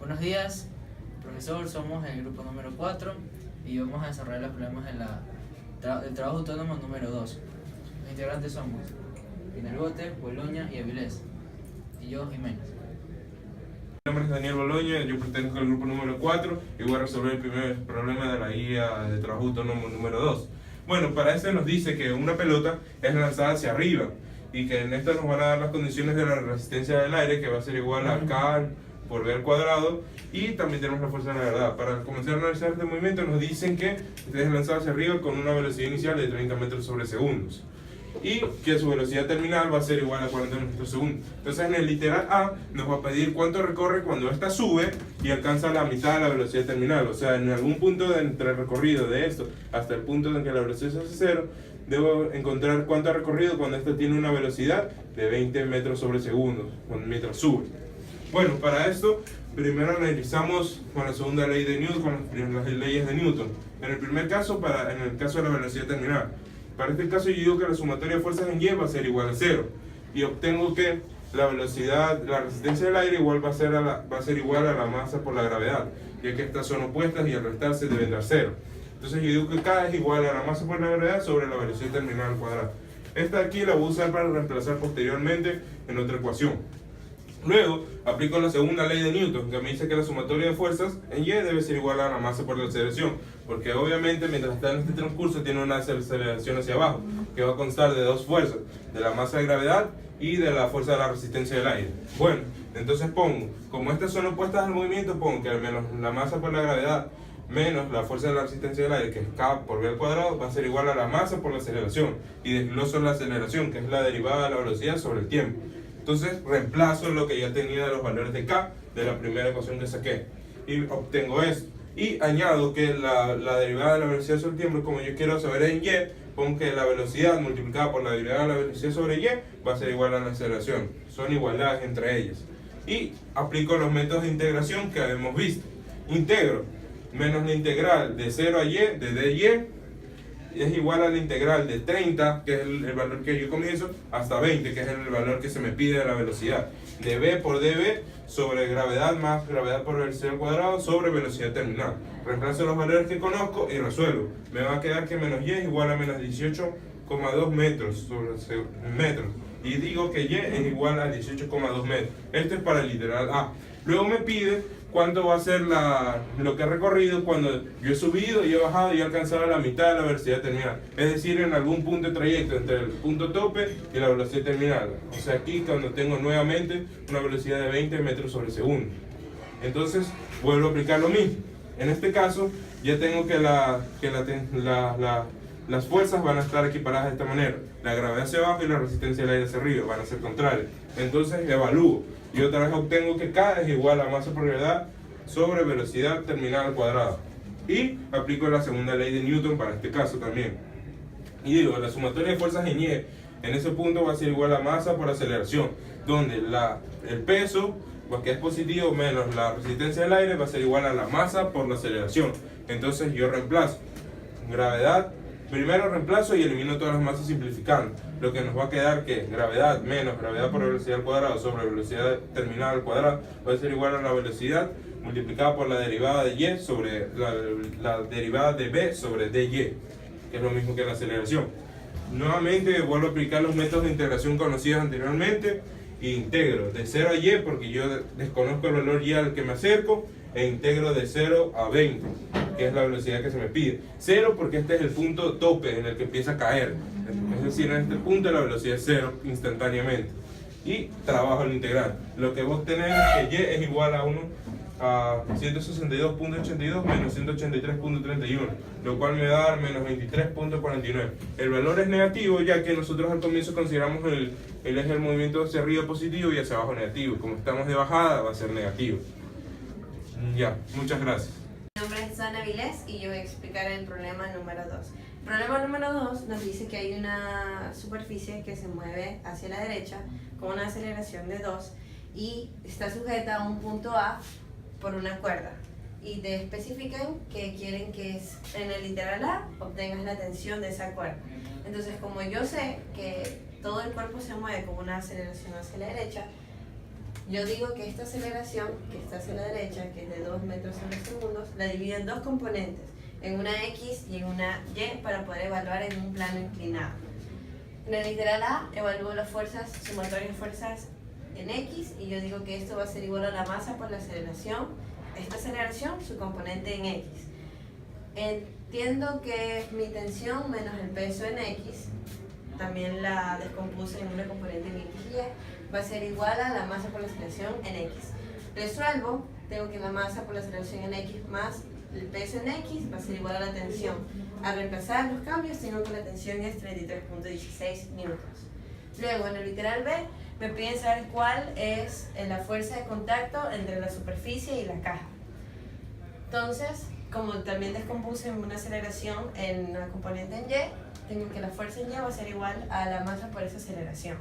Buenos días, profesor. Somos el grupo número 4 y vamos a desarrollar los problemas del trabajo autónomo número 2. Los integrantes somos Pinalbote, Boloña y Avilés. Y yo, Jiménez. Mi nombre es Daniel Boloña, yo pertenezco al grupo número 4 y voy a resolver el primer problema de la guía de trabajo autónomo número 2. Bueno, para este nos dice que una pelota es lanzada hacia arriba y que en esta nos van a dar las condiciones de la resistencia del aire, que va a ser igual a K por B al cuadrado, y también tenemos la fuerza de la gravedad. Para comenzar a analizar este movimiento nos dicen que es lanzado hacia arriba con una velocidad inicial de 30 metros sobre segundos y que su velocidad terminal va a ser igual a 40 metros por segundo. Entonces en el literal A nos va a pedir cuánto recorre cuando esta sube y alcanza la mitad de la velocidad terminal. O sea, en algún punto entre el recorrido de esto hasta el punto en que la velocidad se hace cero, debo encontrar cuánto ha recorrido cuando esta tiene una velocidad de 20 metros sobre segundo, mientras sube. Bueno, para esto primero analizamos con la segunda ley de Newton, con las leyes de Newton. En el primer caso, en el caso de la velocidad terminal. Para este caso yo digo que la sumatoria de fuerzas en Y va a ser igual a 0 y obtengo que la velocidad, la resistencia del aire igual va a ser igual a la masa por la gravedad, ya que estas son opuestas y al restarse deben dar 0. Entonces yo digo que K es igual a la masa por la gravedad sobre la velocidad terminal al cuadrado. Esta aquí la voy a usar para reemplazar posteriormente en otra ecuación. Luego aplico la segunda ley de Newton, que me dice que la sumatoria de fuerzas en Y debe ser igual a la masa por la aceleración, porque obviamente mientras está en este transcurso tiene una aceleración hacia abajo, que va a constar de dos fuerzas, de la masa de gravedad y de la fuerza de la resistencia del aire. Bueno, entonces pongo, como estas son opuestas al movimiento, pongo que al menos la masa por la gravedad menos la fuerza de la resistencia del aire, que es K por B al cuadrado, va a ser igual a la masa por la aceleración, y desgloso la aceleración, que es la derivada de la velocidad sobre el tiempo. Entonces reemplazo lo que ya tenía de los valores de K de la primera ecuación que saqué y obtengo esto. Y añado que la derivada de la velocidad sobre el tiempo, como yo quiero saber en Y, pongo que la velocidad multiplicada por la derivada de la velocidad sobre Y va a ser igual a la aceleración. Son igualdades entre ellas. Y aplico los métodos de integración que habíamos visto. Integro menos la integral de 0 a Y de dy es igual a la integral de 30, que es el valor que yo comienzo, hasta 20, que es el valor que se me pide de la velocidad, de b por db sobre gravedad más gravedad por velocidad al cuadrado sobre velocidad terminal. Reemplazo los valores que conozco y resuelvo. Me va a quedar que menos y es igual a menos 18,2 metros sobre metros. Y digo que y es igual a 18,2 metros. Esto es para el literal A. Luego me pide cuánto va a ser lo que he recorrido cuando yo he subido y he bajado y he alcanzado la mitad de la velocidad terminal. Es decir, en algún punto de trayecto entre el punto tope y la velocidad terminal. O sea, aquí cuando tengo nuevamente una velocidad de 20 metros sobre segundo. Entonces, vuelvo a aplicar lo mismo. En este caso, ya tengo que las fuerzas van a estar equiparadas de esta manera. La gravedad hacia abajo y la resistencia del aire hacia arriba van a ser contrarias. Entonces, evalúo. Y otra vez obtengo que K es igual a masa por gravedad sobre velocidad terminal al cuadrado. Y aplico la segunda ley de Newton para este caso también. Y digo, la sumatoria de fuerzas en Y en ese punto va a ser igual a masa por aceleración, donde el peso, que es positivo, menos la resistencia del aire va a ser igual a la masa por la aceleración. Entonces yo reemplazo gravedad. Primero reemplazo y elimino todas las masas simplificando. Lo que nos va a quedar que gravedad menos gravedad por velocidad al cuadrado sobre velocidad terminal al cuadrado va a ser igual a la velocidad multiplicada por la derivada de Y sobre la derivada de B sobre dy, que es lo mismo que la aceleración. Nuevamente vuelvo a aplicar los métodos de integración conocidos anteriormente e integro de 0 a Y porque yo desconozco el valor Y al que me acerco, e integro de 0 a 20, que es la velocidad que se me pide. 0 porque este es el punto tope en el que empieza a caer. Es decir, en este punto la velocidad es 0 instantáneamente. Y trabajo el integral. Lo que vos tenés es que Y es igual a 162.82 menos 183.31, lo cual me va a dar menos 23.49. El valor es negativo ya que nosotros al comienzo consideramos el eje del movimiento hacia arriba positivo y hacia abajo negativo. Como estamos de bajada va a ser negativo. Ya, muchas gracias. Mi nombre es Ana Avilés y yo voy a explicar el problema número 2. El problema número 2 nos dice que hay una superficie que se mueve hacia la derecha con una aceleración de 2 y está sujeta a un punto A por una cuerda. Y te especifican que quieren que en el literal A obtengas la tensión de esa cuerda. Entonces, como yo sé que todo el cuerpo se mueve con una aceleración hacia la derecha, yo digo que esta aceleración, que está hacia la derecha, que es de 2 metros sobre segundos, la divido en dos componentes, en una X y en una Y, para poder evaluar en un plano inclinado. En el literal A evalúo las fuerzas, sumatorias de fuerzas en X, y yo digo que esto va a ser igual a la masa por la aceleración, esta aceleración, su componente en X. Entiendo que mi tensión menos el peso en X, también la descompuse en una componente en X y Y, va a ser igual a la masa por la aceleración en X. Resuelvo, tengo que la masa por la aceleración en X más el peso en X va a ser igual a la tensión. Al reemplazar los cambios, tengo que la tensión es 33.16 newtons. Luego, en el literal B, me piden saber cuál es la fuerza de contacto entre la superficie y la caja. Entonces, como también descompuse una aceleración en una componente en Y, tengo que la fuerza en Y va a ser igual a la masa por esa aceleración.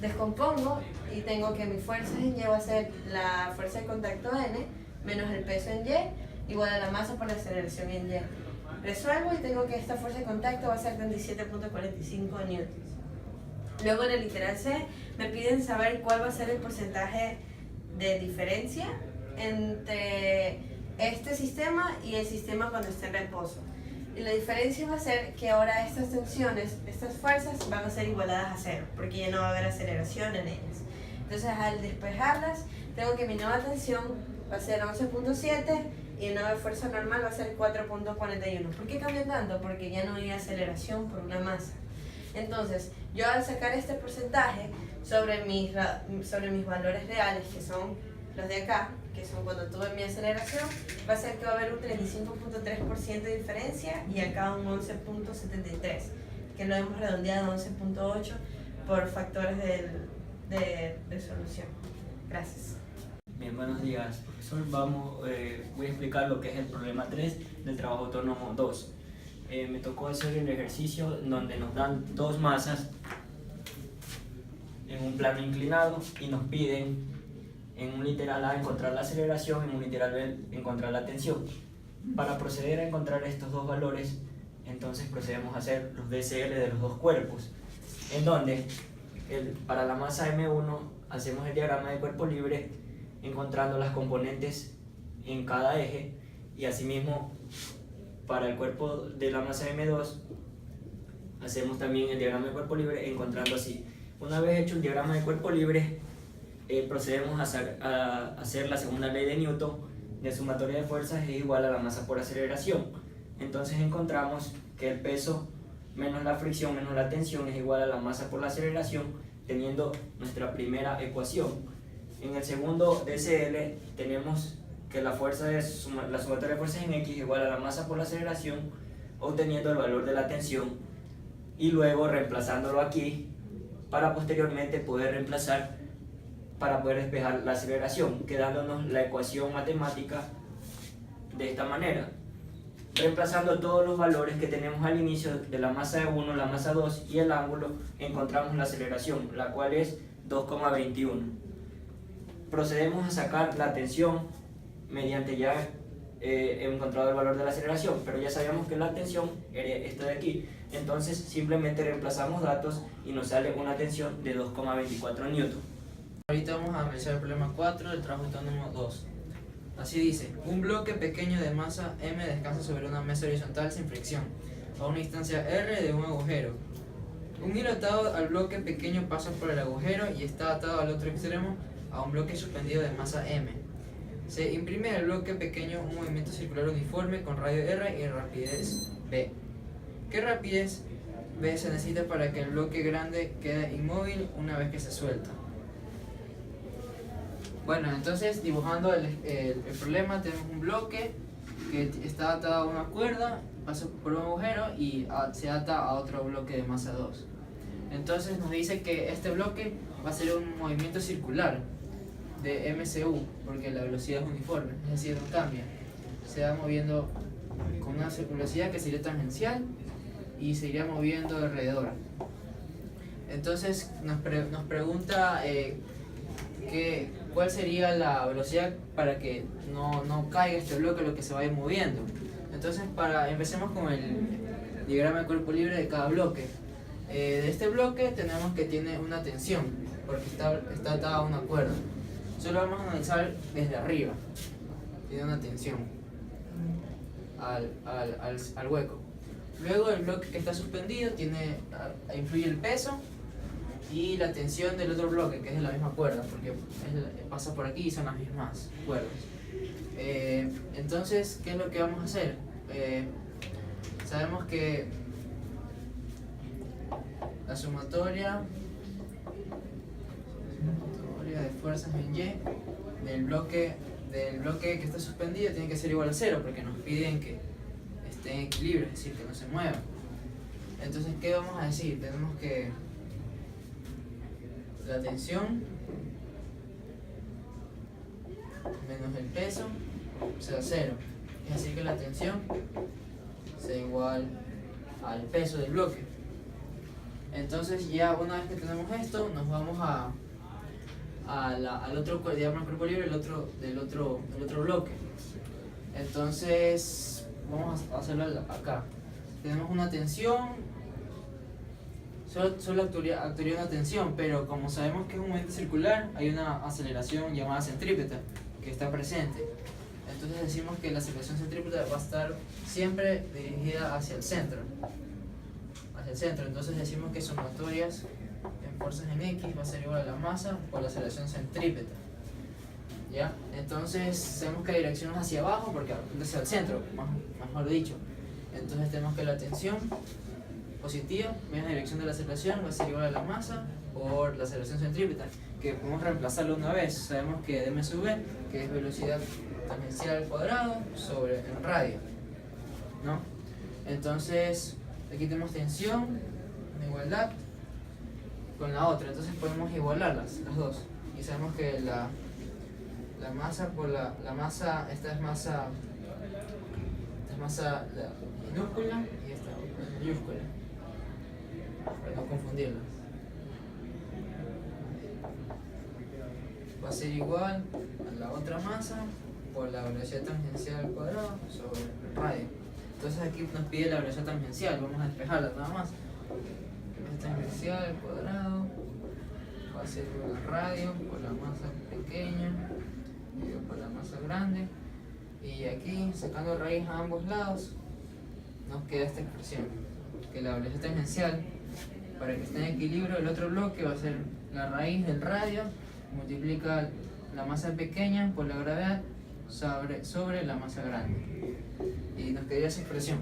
Descompongo y tengo que mi fuerza en Y va a ser la fuerza de contacto N menos el peso en Y igual a la masa por la aceleración en Y. Resuelvo y tengo que esta fuerza de contacto va a ser 37.45 newtons. Luego en el literal C me piden saber cuál va a ser el porcentaje de diferencia entre este sistema y el sistema cuando esté en reposo. Y la diferencia va a ser que ahora estas tensiones, estas fuerzas van a ser igualadas a cero, porque ya no va a haber aceleración en ellas. Entonces al despejarlas, tengo que mi nueva tensión va a ser 11.7 y la nueva fuerza normal va a ser 4.41. ¿Por qué cambia tanto? Porque ya no hay aceleración por una masa. Entonces, yo al sacar este porcentaje sobre mis valores reales, que son los de acá, que son cuando tuve mi aceleración, va a ser que va a haber un 35.3% de diferencia y acá un 11.73%, que lo hemos redondeado a 11.8% por factores de resolución. Gracias. Bien, buenos días, profesor. Voy a explicar lo que es el problema 3 del trabajo autónomo 2. Me tocó hacer el ejercicio donde nos dan dos masas en un plano inclinado y nos piden en un literal A encontrar la aceleración, en un literal B encontrar la tensión. Para proceder a encontrar estos dos valores, entonces procedemos a hacer los DCL de los dos cuerpos, en donde para la masa M1 hacemos el diagrama de cuerpo libre encontrando las componentes en cada eje, y asimismo para el cuerpo de la masa M2 hacemos también el diagrama de cuerpo libre encontrando así. Una vez hecho el diagrama de cuerpo libre, procedemos a hacer la segunda ley de Newton de sumatoria de fuerzas es igual a la masa por aceleración. Entonces encontramos que el peso menos la fricción menos la tensión es igual a la masa por la aceleración, teniendo nuestra primera ecuación. En el segundo DCL tenemos que la sumatoria de fuerzas en X es igual a la masa por la aceleración, obteniendo el valor de la tensión y luego reemplazándolo aquí para posteriormente poder reemplazar para poder despejar la aceleración, quedándonos la ecuación matemática de esta manera. Reemplazando todos los valores que tenemos al inicio de la masa de 1, la masa 2 y el ángulo, encontramos la aceleración, la cual es 2,21. Procedemos a sacar la tensión mediante ya encontrado el valor de la aceleración, pero ya sabíamos que la tensión era esta de aquí. Entonces simplemente reemplazamos datos y nos sale una tensión de 2,24 newton. Ahorita vamos a analizar el problema 4 del trabajo autónomo 2. Así dice: un bloque pequeño de masa M descansa sobre una mesa horizontal sin fricción, a una distancia R de un agujero. Un hilo atado al bloque pequeño pasa por el agujero y está atado al otro extremo a un bloque suspendido de masa M. Se imprime en el bloque pequeño un movimiento circular uniforme con radio R y rapidez V. ¿Qué rapidez V se necesita para que el bloque grande quede inmóvil una vez que se suelta? Bueno, entonces dibujando el problema, tenemos un bloque que está atado a una cuerda, pasa por un agujero y se ata a otro bloque de masa 2. Entonces nos dice que este bloque va a ser un movimiento circular de MCU, porque la velocidad es uniforme, es decir, no cambia. Se va moviendo con una velocidad que sería tangencial y se iría moviendo alrededor. Entonces nos pregunta cuál sería la velocidad para que no caiga este bloque, lo que se vaya moviendo. Entonces empecemos con el diagrama de cuerpo libre de cada bloque. De este bloque tenemos que tiene una tensión, porque está atada a una cuerda. solo vamos a analizar desde arriba. Tiene una tensión al hueco. Luego el bloque que está suspendido influye el peso y la tensión del otro bloque, que es de la misma cuerda, porque pasa por aquí y son las mismas cuerdas. Entonces, ¿qué es lo que vamos a hacer? Sabemos que la sumatoria de fuerzas en Y del bloque que está suspendido tiene que ser igual a 0, porque nos piden que esté en equilibrio, es decir, que no se mueva. Entonces, ¿qué vamos a decir? Tenemos que la tensión menos el peso sea 0. Es decir, que la tensión sea igual al peso del bloque. Entonces, ya una vez que tenemos esto, nos vamos al otro diagrama de cuerpo libre, el otro bloque. Entonces, vamos a hacerlo acá. Tenemos una tensión, solo actuaría una tensión, pero como sabemos que es un movimiento circular, hay una aceleración llamada centrípeta que está presente. Entonces decimos que la aceleración centrípeta va a estar siempre dirigida hacia el centro. Entonces decimos que sumatorias en fuerzas en X va a ser igual a la masa por la aceleración centrípeta. ¿Ya? Entonces sabemos que la dirección es hacia abajo porque apunta hacia el centro, mejor dicho. Entonces tenemos que la tensión positiva menos la dirección de la aceleración va a ser igual a la masa por la aceleración centrípeta, que podemos reemplazarlo una vez. Sabemos que dm sub v, que es velocidad tangencial al cuadrado sobre el radio, ¿no? Entonces aquí tenemos tensión, una igualdad con la otra, entonces podemos igualarlas, las dos, y sabemos que la masa por la masa, esta es masa minúscula y esta mayúscula, para no confundirlas. Va a ser igual a la otra masa por la velocidad tangencial al cuadrado sobre el radio. Entonces aquí nos pide la velocidad tangencial, vamos a despejarla nada más. Velocidad tangencial al cuadrado va a ser igual al radio por la masa pequeña dividido por la masa grande. Y aquí, sacando raíz a ambos lados, nos queda esta expresión, que la velocidad tangencial, para que esté en equilibrio, el otro bloque va a ser la raíz del radio, multiplica la masa pequeña por la gravedad sobre la masa grande. Y nos quedaría esa expresión.